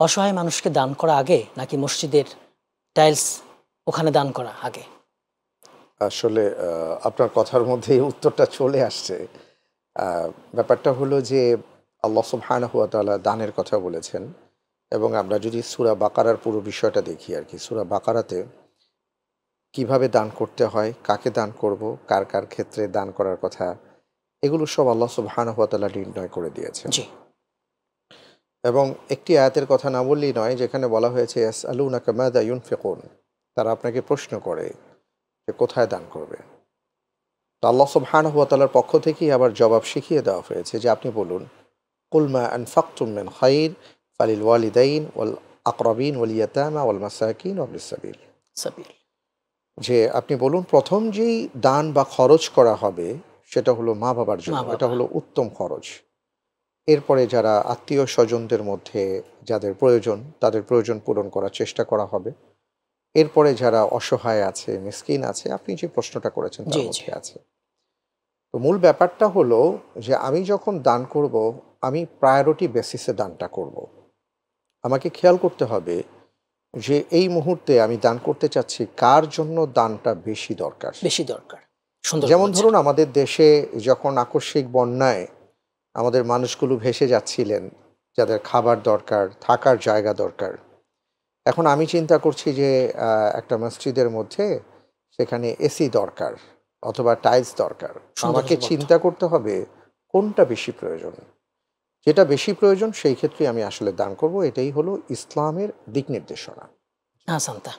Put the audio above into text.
অসহায় মানুষকে দান করা আগে নাকি মসজিদের টাইলস ওখানে দান করা আগে? আসলে আপনার কথার মধ্যে এই উত্তরটা চলে আসছে। ব্যাপারটা হলো যে আল্লাহ সুবহানাহু ওয়া তাআলা দানের কথা বলেছেন এবং আমরা যদি সূরা বাকারার পুরো বিষয়টা দেখি আর কি, সূরা বাকারাতে কিভাবে দান করতে হয়, কাকে দান করব, কার কার ক্ষেত্রে দান করার কথা, এগুলো সব আল্লাহ সুবহানাহু ওয়া তাআলা নির্ণয় করে দিয়েছেন। জি। এবং একটি আয়াতের কথা না বললেই নয়, যেখানে বলা হয়েছে ইয়াসআলুনাকা মাযা ইউনফিকুন, তারা আপনাকে প্রশ্ন করে যে কোথায় দান করবে। তো আল্লাহ সুবহানাহু ওয়া তাআলার পক্ষ থেকেই আবার জবাব শিখিয়ে দেওয়া হয়েছে যে আপনি বলুন, কুল মা আনফাকতুম মিন খাইর ফালিল ওয়ালিদাইন ওয়াল আকরাবিন ওয়াল ইয়াতামা ওয়াল মাসাকিন ওয়া ইবনিস সাবিল। সাবিল। যে আপনি বলুন প্রথম যেই দান বা খরচ করা হবে সেটা হলো মা বাবার মা জন্য, এটা বাবা। হলো উত্তম খরচ। এরপরে যারা আত্মীয় স্বজনদের মধ্যে যাদের প্রয়োজন তাদের প্রয়োজন পূরণ করার চেষ্টা করা হবে। এরপরে যারা অসহায় আছে, মিসকিন আছে, আপনি যে প্রশ্নটা করেছেন তার জি, জি। মধ্যে আছে। তো মূল ব্যাপারটা হলো যে আমি যখন দান করব, আমি প্রায়োরিটি বেসিসে দানটা করব। আমাকে খেয়াল করতে হবে যে এই মুহূর্তে আমি দান করতে চাচ্ছি কার জন্য দানটা বেশি দরকার। বেশি দরকার। সুন্দর যেমন বলেছেন। ধরুন আমাদের দেশে যখন আকস্মিক বন্যায় আমাদের মানুষগুলো ভেসে যাচ্ছিলেন, যাদের খাবার দরকার, থাকার জায়গা দরকার। এখন আমি চিন্তা করছি যে একটা মসজিদের মধ্যে সেখানে এসি দরকার অথবা টাইলস দরকার। সুন্দর আমাকে বর্ত। চিন্তা করতে হবে কোনটা বেশি প্রয়োজন। যেটা বেশি প্রয়োজন সেই ক্ষেত্রে আমি আসলে দান করব। এটাই হলো ইসলামের দিক নির্দেশনা। আহসানতা।